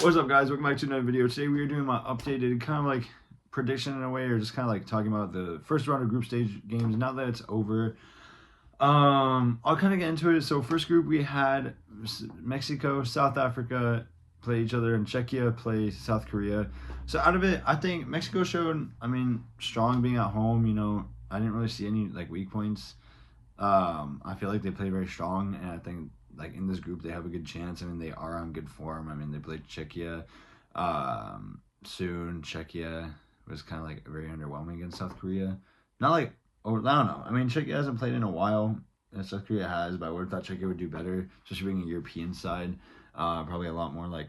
What's up, guys? Welcome back to another video. Today we are doing my updated kind of like prediction in a way, or just kind of like talking about the first round of group stage games now that it's over. I'll kind of get into it. So first group we had Mexico, South Africa play each other, and Czechia play South Korea. So out of it, I think Mexico showed, strong being at home. You know, I didn't really see any like weak points. I feel like they played very strong, and I think like in this group they have a good chance. I mean, they are on good form. I mean, they played Czechia soon. Czechia was kind of like very underwhelming against South Korea. Not like, or I don't know. I mean, Czechia hasn't played in a while. And South Korea has, but I would have thought Czechia would do better, especially being a European side. Probably a lot more like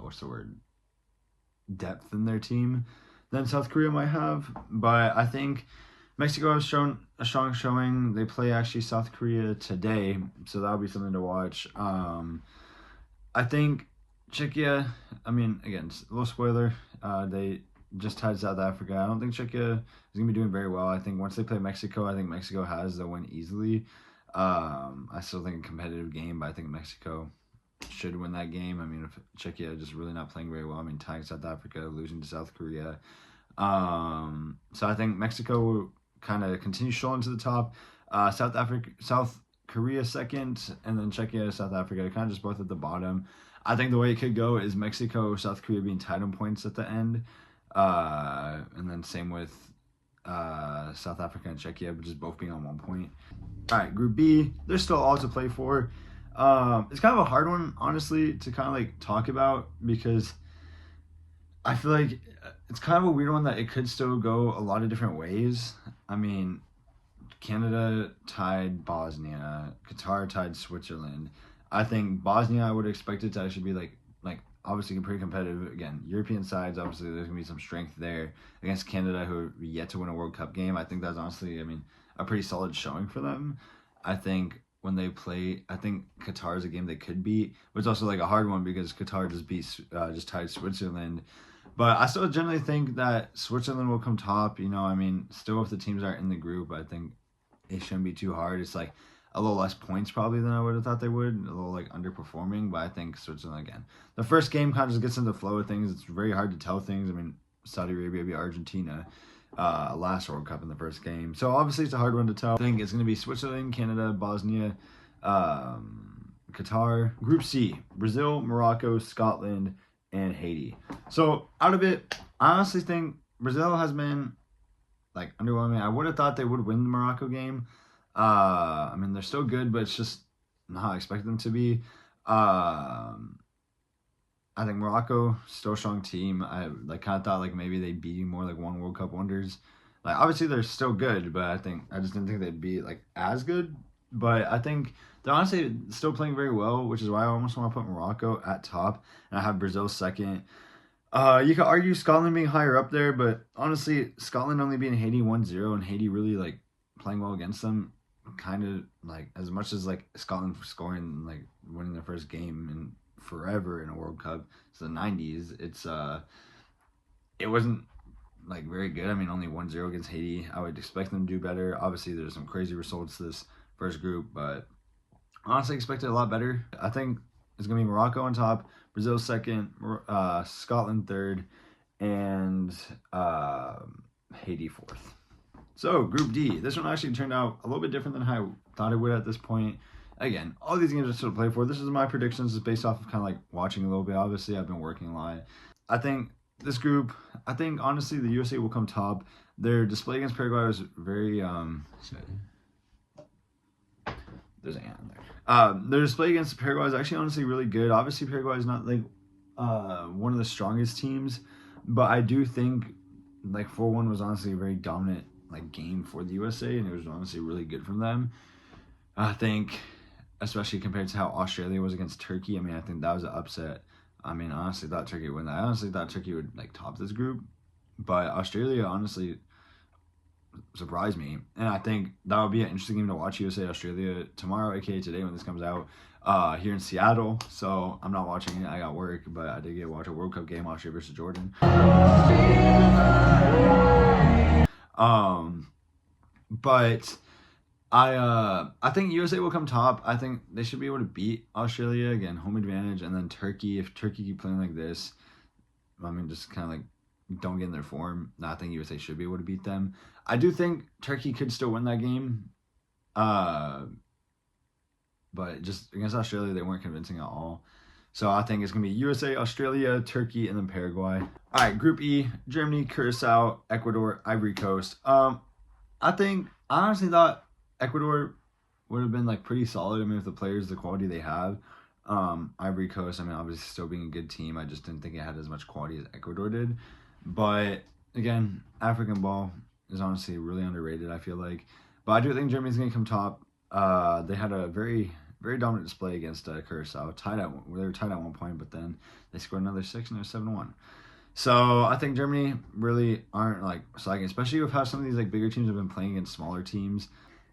what's the word? Depth in their team than South Korea might have. But I think Mexico has shown a strong showing. They play actually South Korea today, so that'll be something to watch. I think Czechia, again, a little spoiler, they just tied South Africa. I don't think Czechia is going to be doing very well. I think once they play Mexico, I think Mexico has the win easily. I still think a competitive game, but I think Mexico should win that game. I mean, if Czechia just really not playing very well, tying South Africa, losing to South Korea. So I think Mexico will kind of continue strolling to the top. South Korea second, and then Czechia, South Africa, kind of just both at the bottom. I think the way it could go is Mexico, South Korea being tied on points at the end. And then same with South Africa and Czechia, but just both being on 1 point. All right, Group B, there's still all to play for. It's kind of a hard one, honestly, to kind of like talk about, because I feel like it's kind of a weird one that it could still go a lot of different ways. I mean, Canada tied Bosnia, Qatar tied Switzerland. I think Bosnia, I would expect it to actually be like obviously pretty competitive. Again, European sides, obviously there's gonna be some strength there against Canada, who are yet to win a World Cup game. I think that's honestly, a pretty solid showing for them. I think when they play, I think Qatar is a game they could beat, but it's also like a hard one because Qatar just tied Switzerland. But I still generally think that Switzerland will come top. Still if the teams are in the group, I think it shouldn't be too hard. It's like a little less points probably than I would have thought they would. A little like underperforming, but I think Switzerland, again, the first game kind of just gets into the flow of things. It's very hard to tell things. Saudi Arabia beat Argentina last World Cup in the first game. So obviously it's a hard one to tell. I think it's going to be Switzerland, Canada, Bosnia, Qatar. Group C, Brazil, Morocco, Scotland, and Haiti. So out of it, I honestly think Brazil has been like underwhelming. I would have thought they would win the Morocco game. They're still good, but it's just not how I expected them to be. I think Morocco, still a strong team. I kind of thought maybe they'd be more like one World Cup wonders. Obviously they're still good, but I just didn't think they'd be as good. But I think they're honestly still playing very well, which is why I almost want to put Morocco at top, and I have Brazil second. You could argue Scotland being higher up there, but honestly, Scotland only beating Haiti 1-0, and Haiti really playing well against them. Kind of as much as Scotland scoring winning their first game in forever in a World Cup, it's the 90s. It wasn't very good. Only 1-0 against Haiti. I would expect them to do better. Obviously, there's some crazy results this first group, but honestly expected a lot better. I think it's gonna be Morocco on top, Brazil second, Scotland third, and Haiti fourth. So Group D, this one actually turned out a little bit different than how I thought it would at this point. Again, all these games are still to play for. This is my predictions. It's based off of kind of watching a little bit. Obviously, I've been working a lot. I think this group, honestly the USA will come top. Their display against Paraguay was very there's an ant in there. Their display against Paraguay is actually honestly really good. Obviously, Paraguay is not one of the strongest teams, but I do think 4-1 was honestly a very dominant game for the USA, and it was honestly really good from them. I think, especially compared to how Australia was against Turkey, I think that was an upset. I honestly thought Turkey would win that. I honestly thought Turkey would top this group, but Australia honestly surprised me, and I think that would be an interesting game to watch. USA Australia tomorrow, aka today when this comes out, here in Seattle. So I'm not watching it, I got work, but I did get to watch a World Cup game, Australia versus Jordan. But I think USA will come top. I think they should be able to beat Australia again, home advantage, and then Turkey. If Turkey keep playing like this, I mean, just kind of like don't get in their form. I think USA should be able to beat them. I do think Turkey could still win that game. But just against Australia, they weren't convincing at all. So I think it's going to be USA, Australia, Turkey, and then Paraguay. All right, Group E, Germany, Curacao, Ecuador, Ivory Coast. I honestly thought Ecuador would have been like pretty solid. I mean, with the players, the quality they have. Ivory Coast, I mean, obviously still being a good team. I just didn't think it had as much quality as Ecuador did. But again, African ball is honestly really underrated, I feel like. But I do think Germany's going to come top. They had a very dominant display against Curacao. They were tied at one point, but then they scored another 6 and they're 7-1. So I think Germany really aren't like slacking, especially with how some of these like bigger teams have been playing against smaller teams.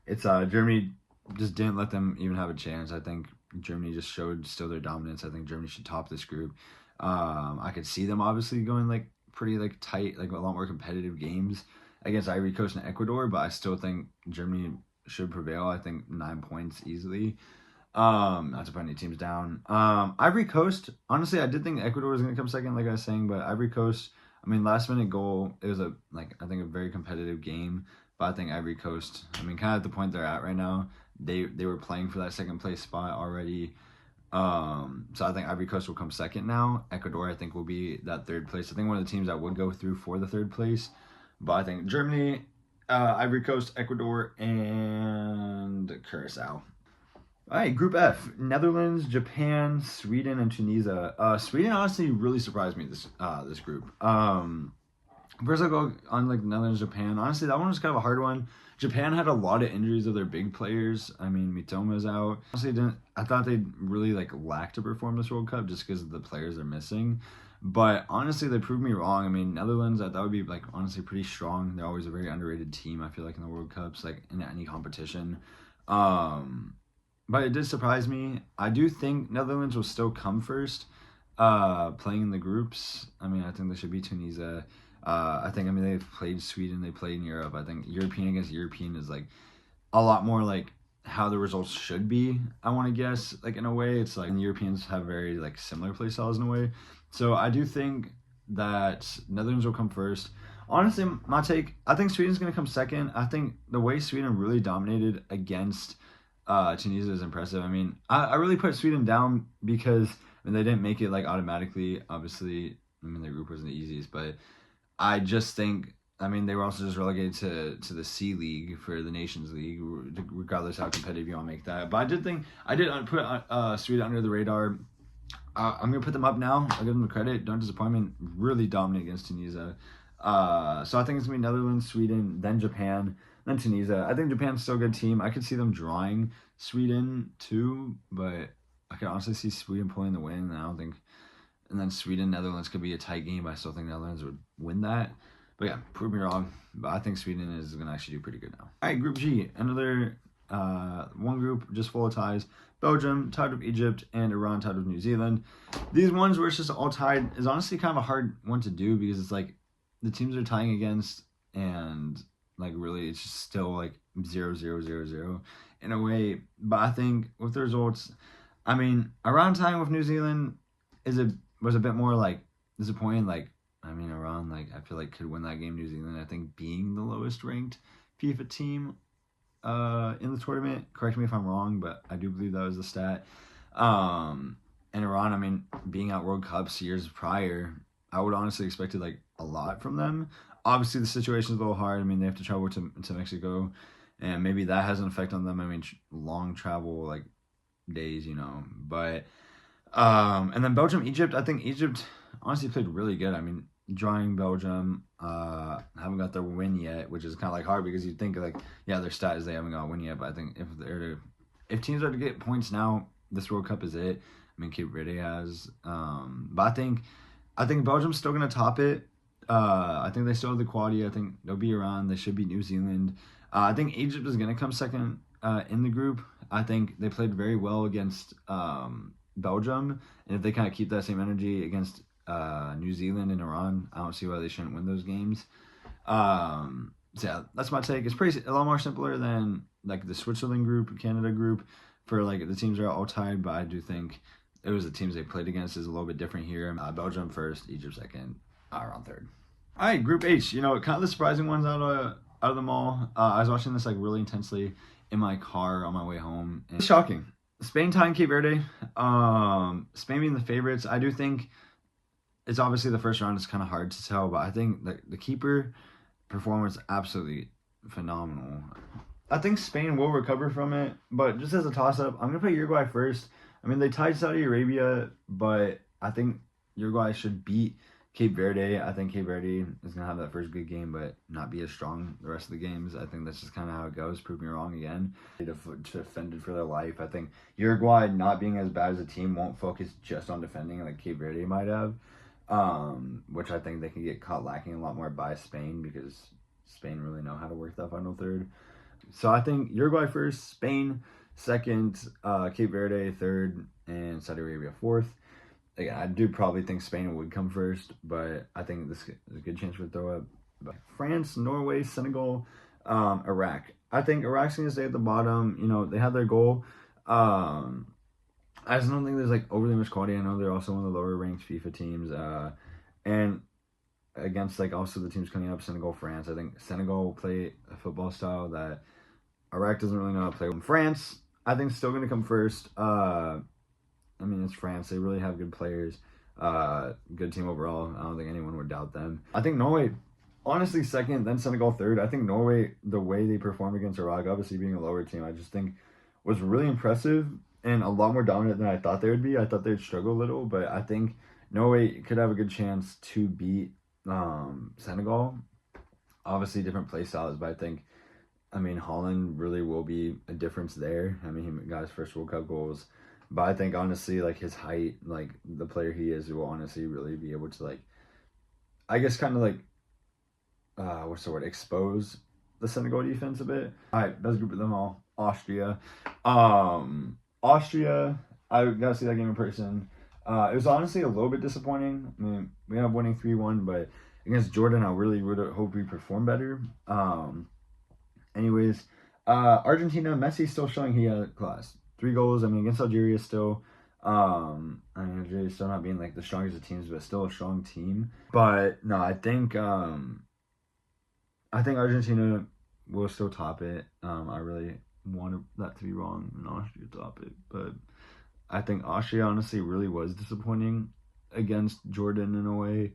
It's Germany just didn't let them even have a chance. I think Germany just showed still their dominance. I think Germany should top this group. I could see them obviously going like pretty like tight, like a lot more competitive games against Ivory Coast and Ecuador, but I still think Germany should prevail. I think 9 points easily. Not to put any teams down. Ivory Coast, honestly, I did think Ecuador was going to come second, like I was saying, but Ivory Coast, I mean, last minute goal, it was I think a very competitive game, but I think Ivory Coast, I mean, kind of at the point they're at right now, they were playing for that second place spot already. So I think Ivory Coast will come second now. Ecuador, I think, will be that third place. I think one of the teams that would go through for the third place, but I think Germany, Ivory Coast, Ecuador, and Curacao. All right, Group F: Netherlands, Japan, Sweden, and Tunisia. Sweden honestly really surprised me this group. First I go on like Netherlands, Japan. Honestly, that one was kind of a hard one. Japan had a lot of injuries of their big players. I mean, Mitoma's out. Honestly, I thought they'd really like lack to perform this World Cup just because of the players they're missing. But honestly, they proved me wrong. I mean, Netherlands, I thought would be like honestly pretty strong. They're always a very underrated team. I feel like in the World Cups, like in any competition. But it did surprise me. I do think Netherlands will still come first, playing in the groups. I mean, I think they should beat Tunisia. I mean, they've played Sweden, they played in Europe. I think European against European is like a lot more like how the results should be, I want to guess. Like in a way, it's like the Europeans have very like similar play styles in a way. So I do think that Netherlands will come first. Honestly, my take, I think Sweden's going to come second. I think the way Sweden really dominated against Tunisia is impressive. I mean, I really put Sweden down because I mean they didn't make it like automatically. Obviously, I mean their group wasn't the easiest, but I just think I mean they were also just relegated to the C League for the Nations League, regardless how competitive you want to make that. But I did put Sweden under the radar. I'm gonna put them up now. I'll give them the credit. Don't disappoint me. Really dominant against Tunisia. So I think it's gonna be Netherlands, Sweden, then Japan, then Tunisia. I think Japan's still a good team. I could see them drawing Sweden too, but I could honestly see Sweden pulling the win. And I don't think, and then Sweden, Netherlands could be a tight game. But I still think Netherlands would win that. But yeah, prove me wrong. But I think Sweden is gonna actually do pretty good now. All right, Group G, another one group just full of ties. Belgium tied with Egypt and Iran tied with New Zealand. These ones where it's just all tied is honestly kind of a hard one to do because it's like the teams are tying against and like really it's just still like 0-0-0-0 in a way. But I think with the results, I mean Iran tying with New Zealand was a bit more like disappointing. Like I mean Iran like I feel like could win that game. New Zealand I think being the lowest ranked FIFA team in the tournament. Correct me if I'm wrong, but I do believe that was the stat. And Iran, I mean, being at World Cups years prior, I would honestly expected like a lot from them. Obviously, the situation's a little hard. I mean, they have to travel to Mexico, and maybe that has an effect on them. I mean, long travel like days, you know. But and then Belgium, Egypt. I think Egypt honestly played really good. I mean, drawing Belgium, haven't got their win yet, which is kind of like hard because you think like, yeah, their stat is they haven't got a win yet, but I think if teams are to get points now, this World Cup is it. I mean, Cape Verde has, but I think Belgium's still gonna top it. I think they still have the quality. I think they'll be around. They should beat New Zealand. I think Egypt is gonna come second in the group. I think they played very well against Belgium, and if they kind of keep that same energy against New Zealand and Iran, I don't see why they shouldn't win those games. So yeah, that's my take. It's pretty a lot more simpler than like the Switzerland group, Canada group, for like the teams are all tied. But I do think it was the teams they played against is a little bit different here. Belgium first, Egypt second, Iran third. All right, Group H. You know, kind of the surprising ones out of them all. I was watching this like really intensely in my car on my way home. And it's shocking. Spain tying Cape Verde. Spain being the favorites. I do think it's obviously the first round is kind of hard to tell, but I think the keeper performance absolutely phenomenal. I think Spain will recover from it, but just as a toss-up, I'm gonna put Uruguay first. I mean, they tied Saudi Arabia, but I think Uruguay should beat Cape Verde. I think Cape Verde is gonna have that first good game, but not be as strong the rest of the games. I think that's just kind of how it goes. Prove me wrong again. Defended for their life. I think Uruguay not being as bad as a team won't focus just on defending like Cape Verde might have, which I think they can get caught lacking a lot more by Spain because Spain really know how to work that final third. So I think Uruguay first, Spain second, Cape Verde third, and Saudi Arabia fourth. Again, I do probably think Spain would come first, but I think this is a good chance for a throw up. France, Norway, Senegal, Iraq. I think Iraq's going to stay at the bottom. You know, they had their goal. I just don't think there's like overly much quality. I know they're also one of the lower ranked FIFA teams. And against like also the teams coming up, Senegal, France. I think Senegal will play a football style that Iraq doesn't really know how to play. France, I think, still going to come first. I mean, it's France. They really have good players. Good team overall. I don't think anyone would doubt them. I think Norway, honestly, second, then Senegal third. I think Norway, the way they performed against Iraq, obviously being a lower team, I just think was really impressive and a lot more dominant than I thought they would be. I thought they'd struggle a little, but I think Norway could have a good chance to beat Senegal. Obviously, different play styles, but I mean, Holland really will be a difference there. I mean, he got his first World Cup goals. But I think, honestly, like, his height, like, the player he is will honestly really be able to, like, I guess kind of, like, what's the word, expose the Senegal defense a bit. All right, best group of them all, Austria. Austria, I got to see that game in person. It was honestly a little bit disappointing. I mean, we ended up winning 3-1, but against Jordan, I really would hope we perform better. Anyways, Argentina, Messi still showing he had class. 3 goals. I mean, against Algeria still. I mean, Algeria still not being like the strongest of teams, but still a strong team. But no, I think Argentina will still top it. I really want that to be wrong and Austria top it, but I think Austria honestly really was disappointing against Jordan in a way.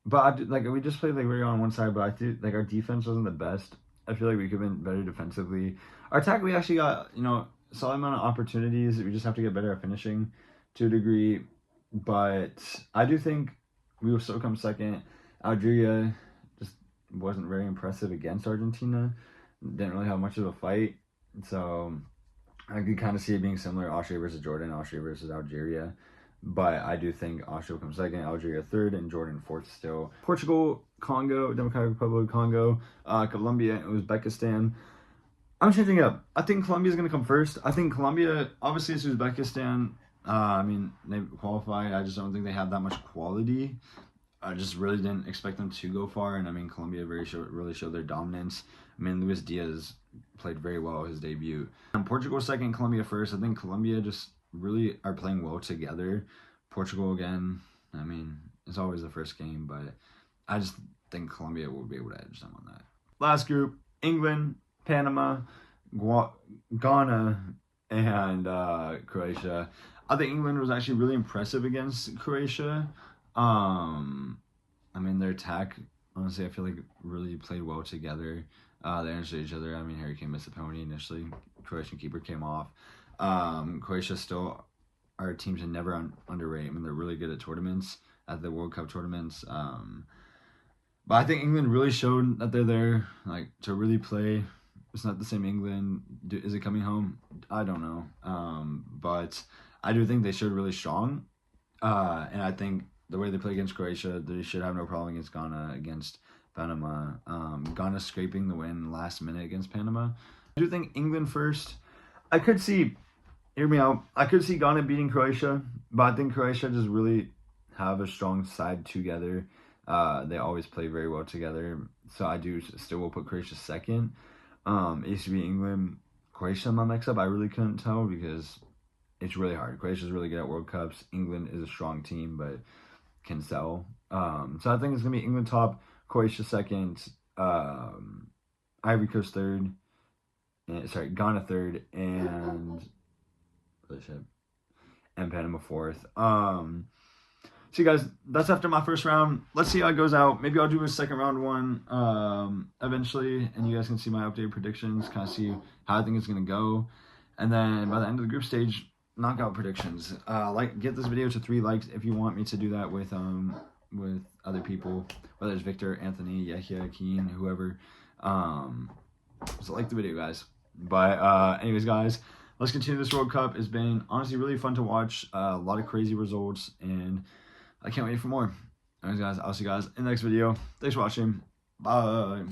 But we just played like we were on one side, but I think like our defense wasn't the best. I feel like we could have been better defensively. Our attack, we actually got, you know, a solid amount of opportunities. We just have to get better at finishing to a degree. But I do think we will still come second. Algeria just wasn't very impressive against Argentina. Didn't really have much of a fight. So I could kind of see it being similar, Austria versus Jordan, Austria versus Algeria. But I do think Austria will come second, Algeria third, and Jordan fourth still. Portugal, Congo, Democratic Republic of Congo, Colombia, and Uzbekistan. I'm changing it up. I think Colombia is going to come first. I think Colombia, obviously it's Uzbekistan. I mean, they qualified. I just don't think they have that much quality. I just really didn't expect them to go far. And I mean, Colombia really showed their dominance. I mean, Luis Diaz played very well his debut. And Portugal second, Colombia first. I think Colombia just really are playing well together. Portugal again, I mean, it's always the first game, but I just think Colombia will be able to edge them on that. Last group, England, Panama, Ghana, and Croatia. I think England was actually really impressive against Croatia. I mean, their attack, honestly, I feel like really played well together. They understood each other. I mean, Harry Kane missed a penalty initially. Croatian keeper came off. Croatia still are teams to never underrate. I mean, they're really good at tournaments, at the World Cup tournaments. But I think England really showed that they're there, like, to really play. It's not the same England. Is it coming home? I don't know. But I do think they showed really strong. And I think the way they play against Croatia, they should have no problem against Ghana, against Panama. Ghana scraping the win last minute against Panama. I do think England first. I could see, hear me out, I could see Ghana beating Croatia, but I think Croatia just really have a strong side together They always play very well together. So I do still will put Croatia second. It used to be England, Croatia in my mix-up. I really couldn't tell because it's really hard. Croatia's really good at World Cups. England is a strong team, but can sell. So I think it's going to be England top, Croatia second, Ivory Coast third, Ghana third, and Panama fourth. So you guys, that's after my first round. Let's see how it goes out. Maybe I'll do a second round one eventually, and you guys can see my updated predictions, kind of see how I think it's going to go. And then by the end of the group stage, knockout predictions. Get this video to 3 likes if you want me to do that with other people, whether it's Victor, Anthony, Yahya, Keen, whoever. So like the video, guys. But anyways, guys, let's continue this World Cup. It's been honestly really fun to watch. A lot of crazy results, and I can't wait for more. Anyways, guys, I'll see you guys in the next video. Thanks for watching. Bye.